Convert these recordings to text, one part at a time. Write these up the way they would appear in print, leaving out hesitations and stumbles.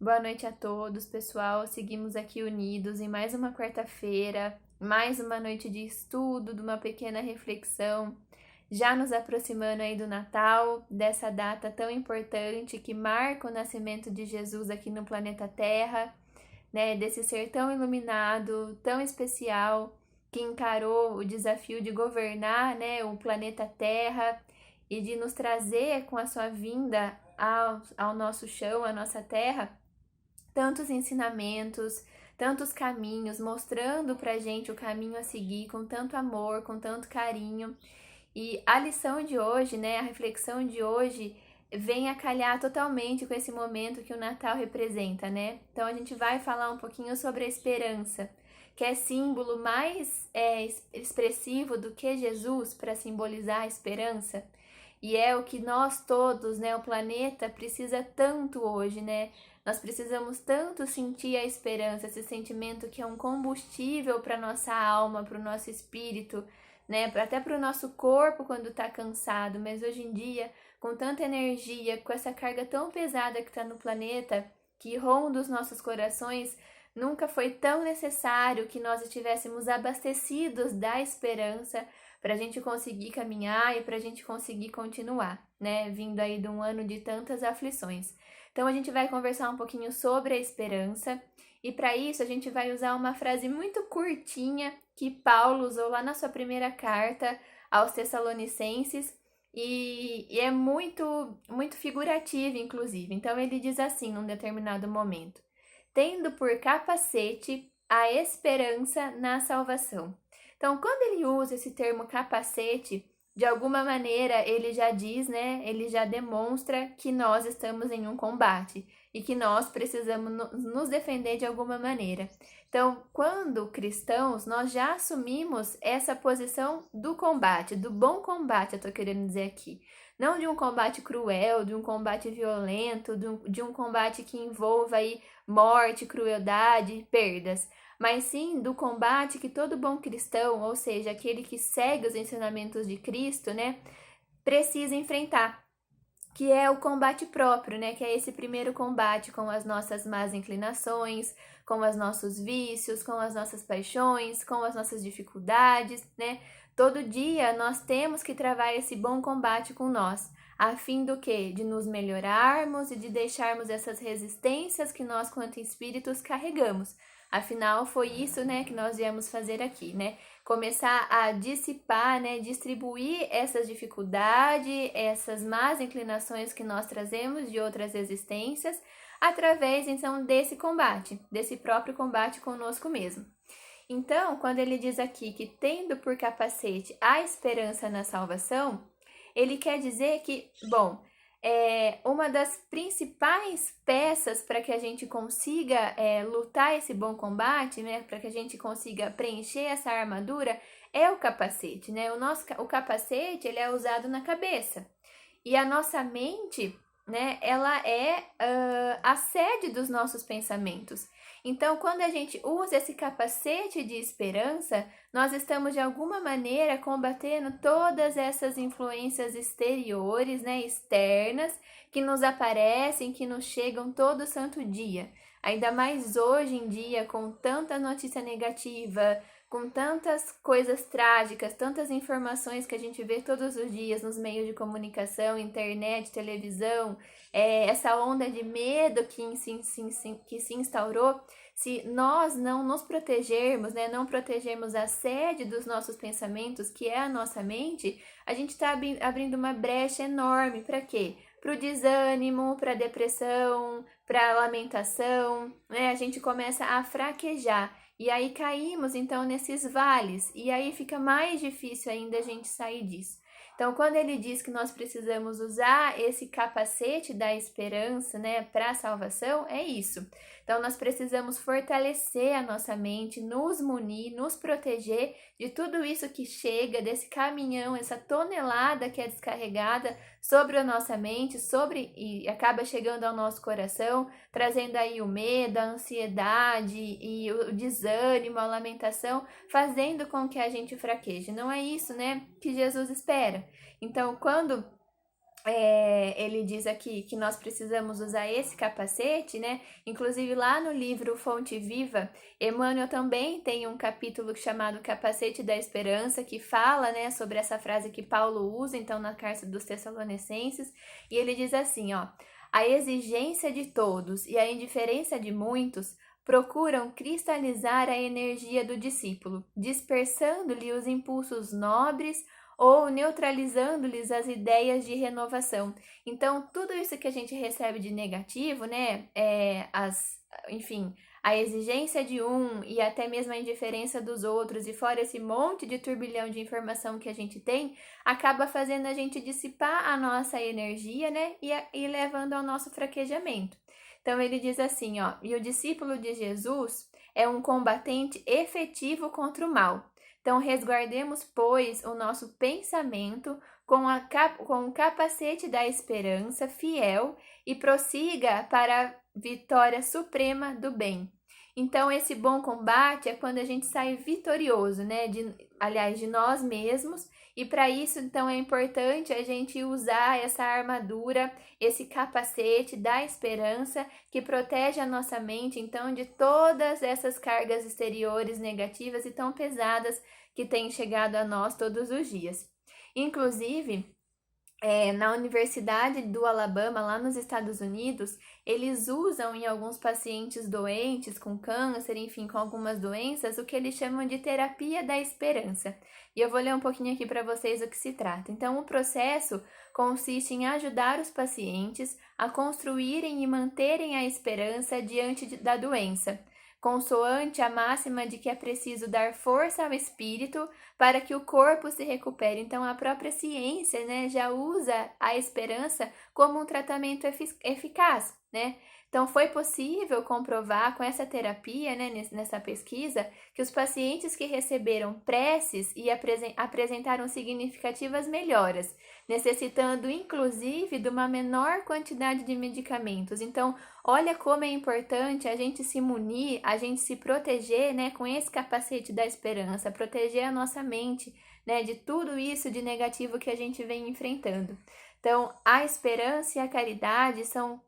Boa noite a todos, pessoal. Seguimos aqui unidos em mais uma quarta-feira, mais uma noite de estudo, de uma pequena reflexão, já nos aproximando aí do Natal, dessa data tão importante que marca o nascimento de Jesus aqui no planeta Terra, né? Desse ser tão iluminado, tão especial, que encarou o desafio de governar, né, o planeta Terra e de nos trazer com a sua vinda ao nosso chão, à nossa terra tantos ensinamentos, tantos caminhos, mostrando pra gente o caminho a seguir com tanto amor, com tanto carinho. E a lição de hoje, né, a reflexão de hoje vem a calhar totalmente com esse momento que o Natal representa, né? Então a gente vai falar um pouquinho sobre a esperança, que é símbolo mais expressivo do que Jesus para simbolizar a esperança. E é o que nós todos, né, o planeta precisa tanto hoje, né? Nós precisamos tanto sentir a esperança, esse sentimento que é um combustível para nossa alma, para o nosso espírito, né? Até para o nosso corpo quando está cansado. Mas hoje em dia, com tanta energia, com essa carga tão pesada que está no planeta, que ronda os nossos corações, nunca foi tão necessário que nós estivéssemos abastecidos da esperança para a gente conseguir caminhar e para a gente conseguir continuar, né? Vindo aí de um ano de tantas aflições. Então a gente vai conversar um pouquinho sobre a esperança e para isso a gente vai usar uma frase muito curtinha que Paulo usou lá na sua primeira carta aos Tessalonicenses e é muito figurativa, inclusive. Então ele diz assim num determinado momento: tendo por capacete a esperança na salvação. Então, quando ele usa esse termo capacete, de alguma maneira ele já diz, né? Ele já demonstra que nós estamos em um combate e que nós precisamos nos defender de alguma maneira. Então, quando cristãos, nós já assumimos essa posição do combate, do bom combate, eu tô querendo dizer aqui. Não de um combate cruel, de um combate violento, de um combate que envolva aí morte, crueldade, perdas, mas sim do combate que todo bom cristão, ou seja, aquele que segue os ensinamentos de Cristo, né, precisa enfrentar, que é o combate próprio, né, que é esse primeiro combate com as nossas más inclinações, com os nossos vícios, com as nossas paixões, com as nossas dificuldades, né? Todo dia nós temos que travar esse bom combate com nós, a fim do quê? De nos melhorarmos e de deixarmos essas resistências que nós, quanto espíritos, carregamos. Afinal, foi isso, né, que nós viemos fazer aqui, né? Começar a dissipar, né, distribuir essas dificuldades, essas más inclinações que nós trazemos de outras existências, através, então, desse combate, desse próprio combate conosco mesmo. Então, quando ele diz aqui que tendo por capacete a esperança na salvação, ele quer dizer que, bom, uma das principais peças para que a gente consiga lutar esse bom combate, né, para que a gente consiga preencher essa armadura, é o capacete, né? O capacete ele é usado na cabeça e a nossa mente, né, ela é a sede dos nossos pensamentos. Então, quando a gente usa esse capacete de esperança, nós estamos de alguma maneira combatendo todas essas influências exteriores, né, externas, que nos aparecem, que nos chegam todo santo dia. Ainda mais hoje em dia, com tanta notícia negativa, com tantas coisas trágicas, tantas informações que a gente vê todos os dias nos meios de comunicação, internet, televisão, essa onda de medo que se instaurou, se nós não nos protegermos, né, não protegermos a sede dos nossos pensamentos, que é a nossa mente, a gente está abrindo uma brecha enorme. Para quê? Para o desânimo, para a depressão, para a lamentação, né? A gente começa a fraquejar. E aí caímos então nesses vales, e aí fica mais difícil ainda a gente sair disso. Então, quando ele diz que nós precisamos usar esse capacete da esperança, né, para a salvação, é isso. Então, nós precisamos fortalecer a nossa mente, nos munir, nos proteger de tudo isso que chega, desse caminhão, essa tonelada que é descarregada sobre a nossa mente, e acaba chegando ao nosso coração, trazendo aí o medo, a ansiedade e o desânimo, a lamentação, fazendo com que a gente fraqueje. Não é isso, né, que Jesus espera. Então, quando ele diz aqui que nós precisamos usar esse capacete, né? Inclusive lá no livro Fonte Viva, Emmanuel também tem um capítulo chamado Capacete da Esperança, que fala, né, sobre essa frase que Paulo usa, então, na carta dos Tessalonicenses, e ele diz assim, ó: a exigência de todos e a indiferença de muitos procuram cristalizar a energia do discípulo, dispersando-lhe os impulsos nobres ou neutralizando-lhes as ideias de renovação. Então, tudo isso que a gente recebe de negativo, né, enfim, a exigência de um e até mesmo a indiferença dos outros, e fora esse monte de turbilhão de informação que a gente tem, acaba fazendo a gente dissipar a nossa energia, né, e levando ao nosso fraquejamento. Então, ele diz assim, ó: e o discípulo de Jesus é um combatente efetivo contra o mal. Então, resguardemos, pois, o nosso pensamento com o capacete da esperança fiel e prossiga para a vitória suprema do bem. Então, esse bom combate é quando a gente sai vitorioso, né? De nós mesmos. E para isso, então, é importante a gente usar essa armadura, esse capacete da esperança que protege a nossa mente, então, de todas essas cargas exteriores negativas e tão pesadas que têm chegado a nós todos os dias. Inclusive, na Universidade do Alabama, lá nos Estados Unidos, eles usam em alguns pacientes doentes com câncer, enfim, com algumas doenças, o que eles chamam de terapia da esperança. E eu vou ler um pouquinho aqui para vocês o que se trata. Então, o processo consiste em ajudar os pacientes a construírem e manterem a esperança diante da doença, consoante a máxima de que é preciso dar força ao espírito para que o corpo se recupere. Então, a própria ciência, né, já usa a esperança como um tratamento eficaz, né? Então, foi possível comprovar com essa terapia, né, nessa pesquisa, que os pacientes que receberam preces e apresentaram significativas melhoras, necessitando inclusive de uma menor quantidade de medicamentos. Então, olha como é importante a gente se munir, a gente se proteger, né, com esse capacete da esperança, proteger a nossa mente, né, de tudo isso de negativo que a gente vem enfrentando. Então, a esperança e a caridade são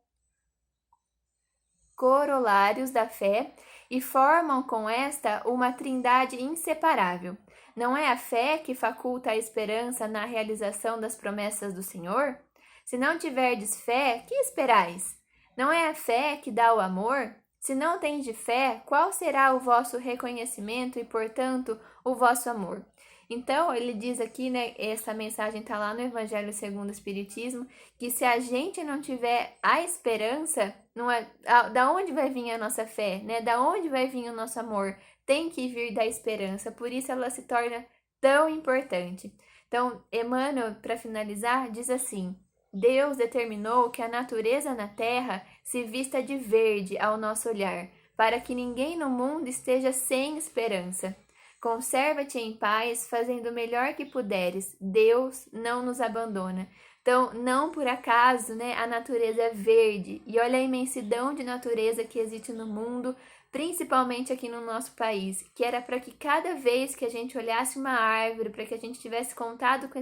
corolários da fé e formam com esta uma trindade inseparável. Não é a fé que faculta a esperança na realização das promessas do Senhor? Se não tiverdes fé, que esperais? Não é a fé que dá o amor? Se não tendes fé, qual será o vosso reconhecimento e, portanto, o vosso amor? Então, ele diz aqui, né, essa mensagem está lá no Evangelho segundo o Espiritismo, que se a gente não tiver a esperança, não é, da onde vai vir a nossa fé, né? Da onde vai vir o nosso amor? Tem que vir da esperança, por isso ela se torna tão importante. Então, Emmanuel, para finalizar, diz assim: Deus determinou que a natureza na terra se vista de verde ao nosso olhar, para que ninguém no mundo esteja sem esperança. Conserva-te em paz, fazendo o melhor que puderes. Deus não nos abandona. Então, não por acaso, né, a natureza é verde. E olha a imensidão de natureza que existe no mundo, principalmente aqui no nosso país, que era para que cada vez que a gente olhasse uma árvore, para que a gente tivesse contato com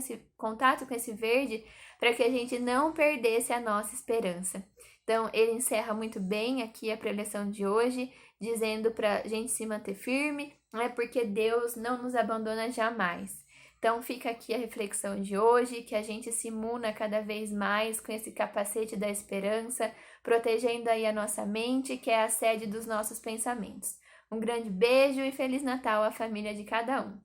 esse verde, para que a gente não perdesse a nossa esperança. Então, ele encerra muito bem aqui a preleção de hoje, dizendo para a gente se manter firme, né, porque Deus não nos abandona jamais. Então, fica aqui a reflexão de hoje, que a gente se imuna cada vez mais com esse capacete da esperança, protegendo aí a nossa mente, que é a sede dos nossos pensamentos. Um grande beijo e Feliz Natal à família de cada um.